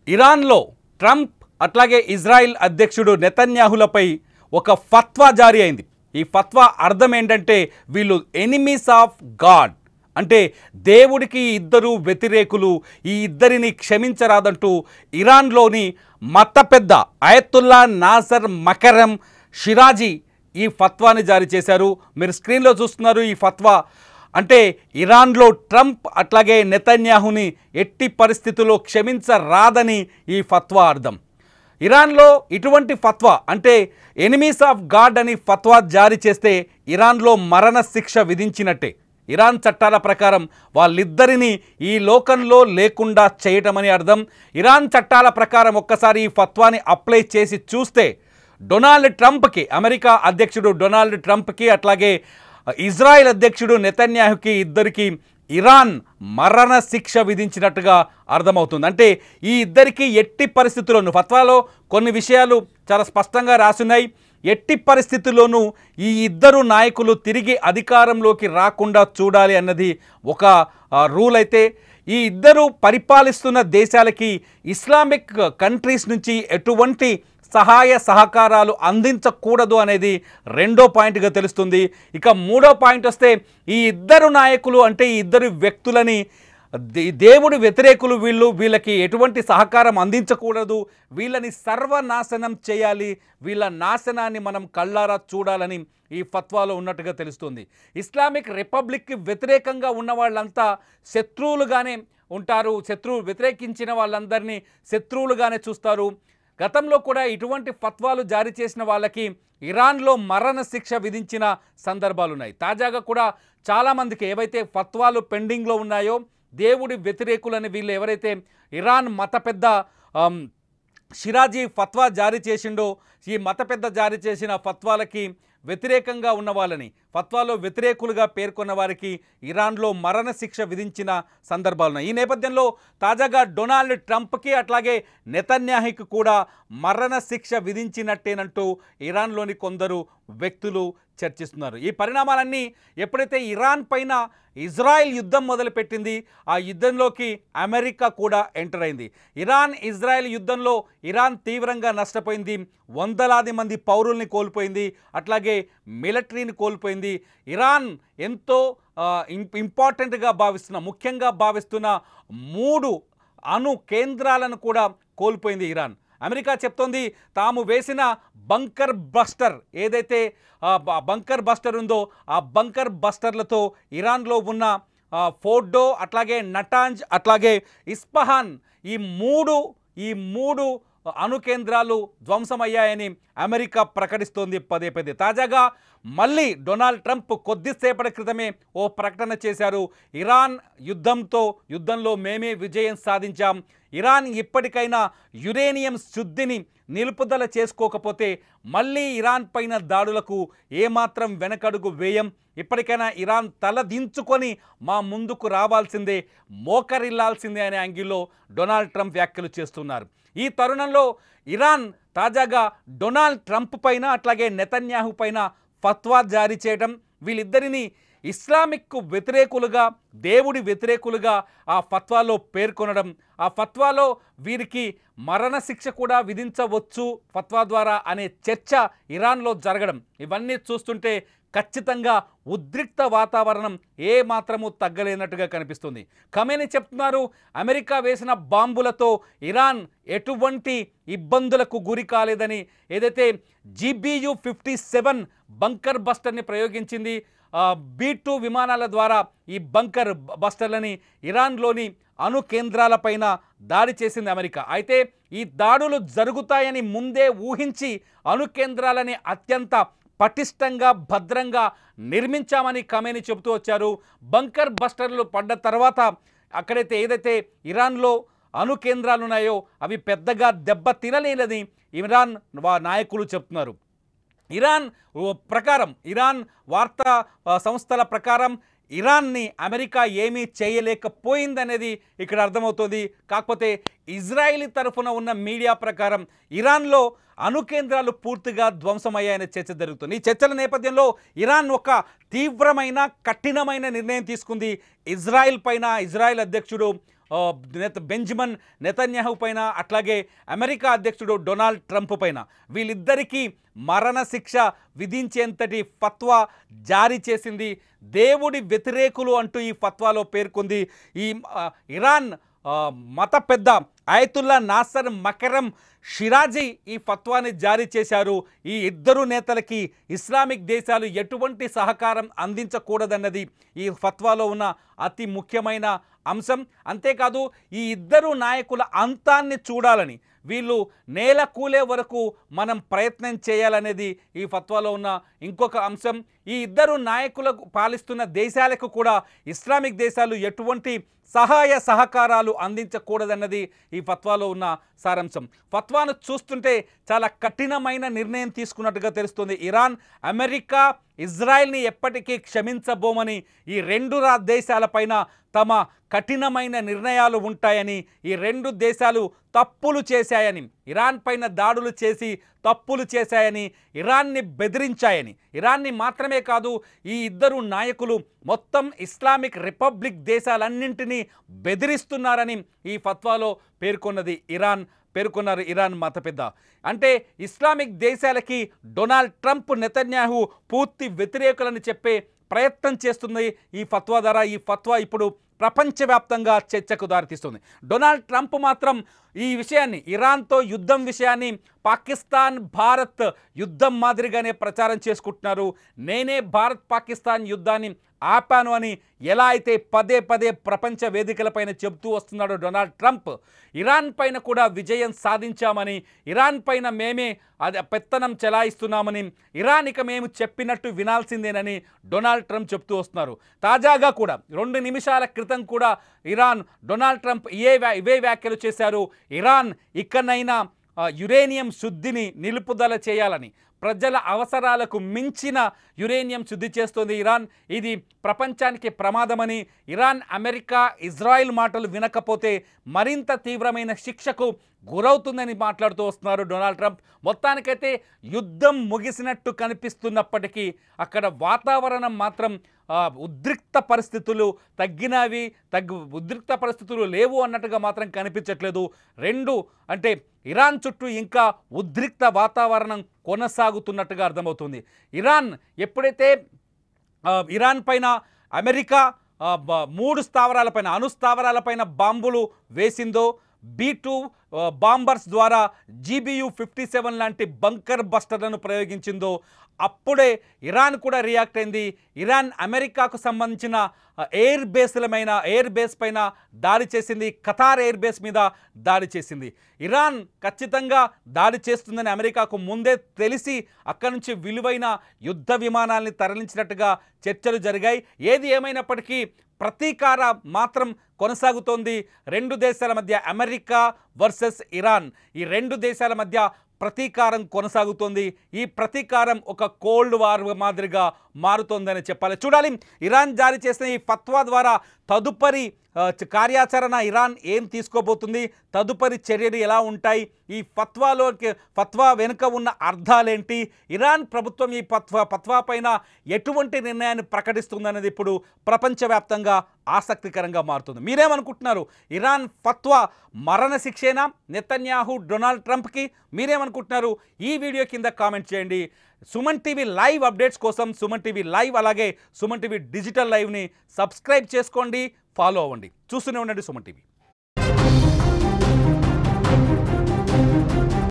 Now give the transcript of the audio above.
ఇరాన్లో ట్రంప్ అట్లాగే ఇజ్రాయిల్ అధ్యక్షుడు నెతన్యాహులపై ఒక ఫత్వా జారీ అయింది. ఈ ఫత్వా అర్థం ఏంటంటే వీళ్ళు ఎనిమీస్ ఆఫ్ గాడ్, అంటే దేవుడికి ఇద్దరు వ్యతిరేకులు, ఈ ఇద్దరిని క్షమించరాదంటూ ఇరాన్లోని మత పెద్ద అయతుల్లా నాసర్ మకరం షిరాజీ ఈ ఫత్వాని జారీ చేశారు. మీరు స్క్రీన్లో చూస్తున్నారు. ఈ ఫత్వా అంటే ఇరాన్లో ట్రంప్ అట్లాగే నెతన్యాహుని ఎట్టి పరిస్థితుల్లో క్షమించరాదని ఈ ఫత్వా అర్థం. ఇరాన్లో ఇటువంటి ఫత్వా అంటే ఎనిమీస్ ఆఫ్ గాడ్ అని ఫత్వా జారీ చేస్తే ఇరాన్లో మరణ శిక్ష విధించినట్టే. ఇరాన్ చట్టాల ప్రకారం వాళ్ళిద్దరినీ ఈ లోకంలో లేకుండా చేయటమని అర్థం. ఇరాన్ చట్టాల ప్రకారం ఒక్కసారి ఈ ఫత్వాని అప్లై చేసి చూస్తే డొనాల్డ్ ట్రంప్కి, అమెరికా అధ్యక్షుడు డొనాల్డ్ ట్రంప్కి అట్లాగే ఇజ్రాయెల్ అధ్యక్షుడు నెతన్యాహుకి ఇద్దరికి ఇరాన్ మరణ శిక్ష విధించినట్టుగా అర్థమవుతుంది. అంటే ఈ ఇద్దరికి ఎట్టి పరిస్థితుల్లోనూ ఫత్వాలో కొన్ని విషయాలు చాలా స్పష్టంగా రాసున్నాయి. ఎట్టి పరిస్థితుల్లోనూ ఈ ఇద్దరు నాయకులు తిరిగి అధికారంలోకి రాకుండా చూడాలి అన్నది ఒక రూల్. అయితే ఈ ఇద్దరు పరిపాలిస్తున్న దేశాలకి ఇస్లామిక్ కంట్రీస్ నుంచి ఎటువంటి సహాయ సహకారాలు అందించకూడదు అనేది రెండో పాయింట్గా తెలుస్తుంది. ఇక మూడో పాయింట్ వస్తే ఈ ఇద్దరు నాయకులు అంటే ఈ ఇద్దరు వ్యక్తులని దేవుడి వ్యతిరేకులు, వీళ్ళకి ఎటువంటి సహకారం అందించకూడదు, వీళ్ళని సర్వనాశనం చేయాలి, వీళ్ళ నాశనాన్ని మనం కళ్ళారా చూడాలని ఈ ఫత్వాలో ఉన్నట్టుగా తెలుస్తుంది. ఇస్లామిక్ రిపబ్లిక్కి వ్యతిరేకంగా ఉన్న వాళ్ళంతా శత్రువులుగానే ఉంటారు, వ్యతిరేకించిన వాళ్ళందరినీ శత్రువులుగానే చూస్తారు. గతంలో కూడా ఇటువంటి ఫత్వాలు జారీ చేసిన వాళ్ళకి ఇరాన్లో మరణ శిక్ష విధించిన సందర్భాలున్నాయి. తాజాగా కూడా చాలామందికి ఏవైతే ఫత్వాలు పెండింగ్లో ఉన్నాయో, దేవుడి వ్యతిరేకులని వీళ్ళు ఎవరైతే ఇరాన్ మత పెద్ద షిరాజీ ఫత్వా జారీ చేసిండో, ఈ మత పెద్ద జారీ చేసిన ఫత్వాలకి వ్యతిరేకంగా ఉన్న వాళ్ళని, ఫత్వాలో వ్యతిరేకులుగా పేర్కొన్న వారికి ఇరాన్లో మరణ శిక్ష విధించిన సందర్భాలున్నాయి. ఈ నేపథ్యంలో తాజాగా డొనాల్డ్ ట్రంప్కి అట్లాగే నెతన్యాహుకి కూడా మరణ శిక్ష విధించినట్టేనంటూ ఇరాన్లోని కొందరు వ్యక్తులు చర్చిస్తున్నారు. ఈ పరిణామాలన్నీ ఎప్పుడైతే ఇరాన్ పైన ఇజ్రాయెల్ యుద్ధం మొదలుపెట్టింది, ఆ యుద్ధంలోకి అమెరికా కూడా ఎంటర్ అయింది. ఇజ్రాయెల్ యుద్ధంలో ఇరాన్ తీవ్రంగా నష్టపోయింది, వందలాది మంది పౌరుల్ని కోల్పోయింది, అట్లాగే మిలిటరీని కోల్పోయింది. ఇరాన్ ఎంతో ఇంపార్టెంట్గా ముఖ్యంగా భావిస్తున్న 3 అణు కేంద్రాలను కూడా కోల్పోయింది ఇరాన్. అమెరికా చెప్తోంది తాము వేసిన బంకర్ బస్టర్, ఏదైతే బంకర్ బస్టర్ ఉందో ఆ బంకర్ బస్టర్లతో ఇరాన్లో ఉన్న ఫోర్డో అట్లాగే నటాంజ్ అట్లాగే ఇస్ఫహాన్ ఈ మూడు అణు కేంద్రాలు ధ్వంసమయ్యాయని అమెరికా ప్రకటిస్తోంది పదే పదే. తాజాగా మళ్ళీ డొనాల్డ్ ట్రంప్ కొద్దిసేపటి క్రితమే ఓ ప్రకటన చేశారు. ఇరాన్ యుద్ధంలో మేమే విజయం సాధించాం, ఇరాన్ ఇప్పటికైనా యురేనియం శుద్ధిని నిలుపుదల చేసుకోకపోతే మళ్ళీ ఇరాన్ పైన దాడులకు ఏమాత్రం వెనకడుగు వేయం, ఇప్పటికైనా ఇరాన్ తలదించుకొని మా ముందుకు రావాల్సిందే, మోకరిల్లాల్సిందే అనే యాంగిల్లో డొనాల్డ్ ట్రంప్ వ్యాఖ్యలు చేస్తున్నారు. ఈ తరుణంలో ఇరాన్ తాజాగా డొనాల్డ్ ట్రంప్ పైన అట్లాగే నెతన్యాహు పైన ఫత్వా జారీ చేయడం, వీళ్ళిద్దరిని ఇస్లామిక్ వ్యతిరేకులుగా, దేవుడి వ్యతిరేకులుగా ఆ ఫత్వాలో పేర్కొనడం, ఆ ఫత్వాలో వీరికి మరణ శిక్ష కూడా విధించవచ్చు ఫత్వా ద్వారా అనే చర్చ ఇరాన్లో జరగడం, ఇవన్నీ చూస్తుంటే ఖచ్చితంగా ఉద్రిక్త వాతావరణం ఏ మాత్రము తగ్గలేనట్టుగా కనిపిస్తుంది. ఖమేనీ చెప్తున్నారు అమెరికా వేసిన బాంబులతో ఇరాన్ ఎటువంటి ఇబ్బందులకు గురి కాలేదని. ఏదైతే GBU-57 బంకర్ బస్టర్ని ప్రయోగించింది, B-2 విమానాల ద్వారా ఈ బంకర్ బస్టర్లని ఇరాన్లోని అణు కేంద్రాలపైన దాడి చేసింది అమెరికా. అయితే ఈ దాడులు జరుగుతాయని ముందే ఊహించి అణు కేంద్రాలని అత్యంత పటిష్టంగా భద్రంగా నిర్మించామని ఖమేనీ చెబుతూ వచ్చారు. బంకర్ బస్టర్లు పడ్డ తర్వాత అక్కడైతే ఏదైతే ఇరాన్లో అణు కేంద్రాలు ఉన్నాయో అవి పెద్దగా దెబ్బ తినలేదని ఇరాన్ నాయకులు చెప్తున్నారు. ఇరాన్ వార్తా సంస్థల ప్రకారం ఇరాన్ని అమెరికా ఏమీ చేయలేకపోయిందనేది ఇక్కడ అర్థమవుతుంది. కాకపోతే ఇజ్రాయిలీ తరఫున ఉన్న మీడియా ప్రకారం ఇరాన్లో అణు కేంద్రాలు పూర్తిగా ధ్వంసమయ్యాయనే చర్చ జరుగుతుంది. ఈ చర్చల నేపథ్యంలో ఇరాన్ ఒక తీవ్రమైన కఠినమైన నిర్ణయం తీసుకుంది. ఇజ్రాయెల్ అధ్యక్షుడు బెంజమిన్ నెతన్యాహు పైన, అట్లాగే అమెరికా అధ్యక్షుడు డొనాల్డ్ ట్రంప్ పైన, వీళ్ళిద్దరికీ మరణశిక్ష విధించేంతటి ఫత్వా జారీ చేసింది. దేవుడి వ్యతిరేకులు అంటూ ఈ ఫత్వాలో పేర్కొంది. ఈ ఇరాన్ మత పెద్ద అయతుల్లా నాసర్ మకరం షిరాజీ ఈ ఫత్వాని జారీ చేశారు. ఈ ఇద్దరు నేతలకి ఇస్లామిక్ దేశాలు ఎటువంటి సహకారం అందించకూడదన్నది ఈ ఫత్వాలో ఉన్న అతి ముఖ్యమైన అంశం. అంతేకాదు ఈ ఇద్దరు నాయకుల అంతాన్ని చూడాలని, వీళ్ళు నేల కూలే వరకు మనం ప్రయత్నం చేయాలనేది ఈ ఫత్వాలో ఉన్న ఇంకొక అంశం. ఈ ఇద్దరు నాయకులకు పాలిస్తున్న దేశాలకు కూడా ఇస్లామిక్ దేశాలు ఎటువంటి సహాయ సహకారాలు అందించకూడదన్నది ఈ ఫత్వాలో ఉన్న సారాంశం. ఫత్వాను చూస్తుంటే చాలా కఠినమైన నిర్ణయం తీసుకున్నట్టుగా తెలుస్తుంది. ఇరాన్, అమెరికా, ఇజ్రాయెల్ని ఎప్పటికీ క్షమించబోమని, ఈ రెండు దేశాలపైన తమ కఠినమైన నిర్ణయాలు ఉంటాయని, ఈ రెండు దేశాలు తప్పులు చేశాయని, ఇరాన్ పైన దాడులు చేసి తప్పులు చేశాయని, ఇరాన్ని బెదిరించాయని, ఇరాన్ని మాత్రమే కాదు ఈ ఇద్దరు నాయకులు మొత్తం ఇస్లామిక్ రిపబ్లిక్ దేశాలన్నింటినీ బెదిరిస్తున్నారని ఈ ఫత్వాలో పేర్కొన్నారు ఇరాన్ మత పెద్ద. అంటే ఇస్లామిక్ దేశాలకి డొనాల్డ్ ట్రంప్, నెతన్యాహు పూర్తి వ్యతిరేకులని చెప్పే ప్రయత్నం చేస్తుంది ఈ ఫత్వా ద్వారా. ఈ ఫత్వా ఇప్పుడు ప్రపంచవ్యాప్తంగా చర్చకు దారితీస్తుంది. డొనాల్డ్ ట్రంప్ మాత్రం ఈ విషయాన్ని, ఇరాన్తో యుద్ధం విషయాన్ని పాకిస్తాన్ భారత్ యుద్ధం మాదిరిగానే ప్రచారం చేసుకుంటున్నారు. నేనే భారత్ పాకిస్తాన్ యుద్ధాన్ని ఆపాను అని ఎలా అయితే పదే పదే ప్రపంచ వేదికలపైన చెబుతూ వస్తున్నాడో డొనాల్డ్ ట్రంప్, ఇరాన్ పైన కూడా విజయం సాధించామని, ఇరాన్ పైన మేమే అది పెత్తనం చెలాయిస్తున్నామని, ఇరాన్ ఇక మేము చెప్పినట్టు వినాల్సిందేనని డొనాల్డ్ ట్రంప్ చెప్తూ వస్తున్నారు. తాజాగా కూడా 2 నిమిషాల క్రితం కూడా డొనాల్డ్ ట్రంప్ ఇవే వ్యాఖ్యలు చేశారు. ఇరాన్ ఇకనైనా యురేనియం శుద్ధిని నిలుపుదల చేయాలని, ప్రజల అవసరాలకు మించిన యురేనియం శుద్ధి చేస్తుంది ఇరాన్, ఇది ప్రపంచానికి ప్రమాదమని, ఇరాన్, అమెరికా, ఇజ్రాయిల్ మాటలు వినకపోతే మరింత తీవ్రమైన శిక్షకు గురవుతుందని మాట్లాడుతూ వస్తున్నారు డొనాల్డ్ ట్రంప్. మొత్తానికైతే యుద్ధం ముగిసినట్టు కనిపిస్తున్నప్పటికీ అక్కడ వాతావరణం మాత్రం ఉద్రిక్త పరిస్థితులు ఉద్రిక్త పరిస్థితులు లేవు అన్నట్టుగా మాత్రం కనిపించట్లేదు. అంటే ఇరాన్ చుట్టూ ఇంకా ఉద్రిక్త వాతావరణం కొనసాగుతున్నట్టుగా అర్థమవుతుంది. ఇరాన్ ఎప్పుడైతే ఇరాన్ పైన అమెరికా 3 స్థావరాలపైన, అణుస్థావరాలపైన బాంబులు వేసిందో, B-2 బాంబర్స్ ద్వారా GBU-57 లాంటి బంకర్ బస్టర్లను ప్రయోగించిందో, అప్పుడే ఇరాన్ కూడా రియాక్ట్ అయింది. ఇరాన్ అమెరికాకు సంబంధించిన ఎయిర్ బేస్ పైన దాడి చేసింది. ఖతార్ ఎయిర్ బేస్ మీద దాడి చేసింది. ఇరాన్ ఖచ్చితంగా దాడి చేస్తుందని అమెరికాకు ముందే తెలిసి అక్కడి నుంచి విలువైన యుద్ధ విమానాల్ని తరలించినట్టుగా చర్చలు జరిగాయి. ఏది ఏమైనప్పటికీ ప్రతీకార మాత్రం కొనసాగుతోంది. 2 దేశాల మధ్య, అమెరికా వర్సెస్ ఇరాన్, ఈ 2 దేశాల మధ్య ప్రతీకారం కొనసాగుతోంది. ఈ ప్రతీకారం ఒక కోల్డ్ వార్ మాదిరిగా మారుతోందని చెప్పాలి. చూడాలి ఇరాన్ జారీ చేసిన ఈ ఫత్వా ద్వారా తదుపరి కార్యాచరణ ఇరాన్ ఏం తీసుకోబోతుంది, తదుపరి చర్యలు ఎలా ఉంటాయి, ఈ ఫత్వా వెనుక ఉన్న అర్థాలేంటి, ఇరాన్ ప్రభుత్వం ఈ ఫత్వా పైన ఎటువంటి నిర్ణయాన్ని ప్రకటిస్తుందనేది ఇప్పుడు ప్రపంచవ్యాప్తంగా ఆసక్తికరంగా మారుతుంది. మీరేమనుకుంటున్నారు? ఇరాన్ ఫత్వా మరణశిక్షేనా నెతన్యాహు, డొనాల్డ్ ట్రంప్కి? మీరేమనుకుంటున్నారు? ఈ వీడియో కింద కామెంట్ చేయండి. సుమన్ టీవీ లైవ్ అప్డేట్స్ కోసం సుమన్ టీవీ లైవ్, అలాగే సుమన్ టీవీ డిజిటల్ లైవ్ని సబ్స్క్రైబ్ చేసుకోండి, ఫాలో అవ్వండి. చూస్తూనే ఉండండి సుమన్ టీవీ.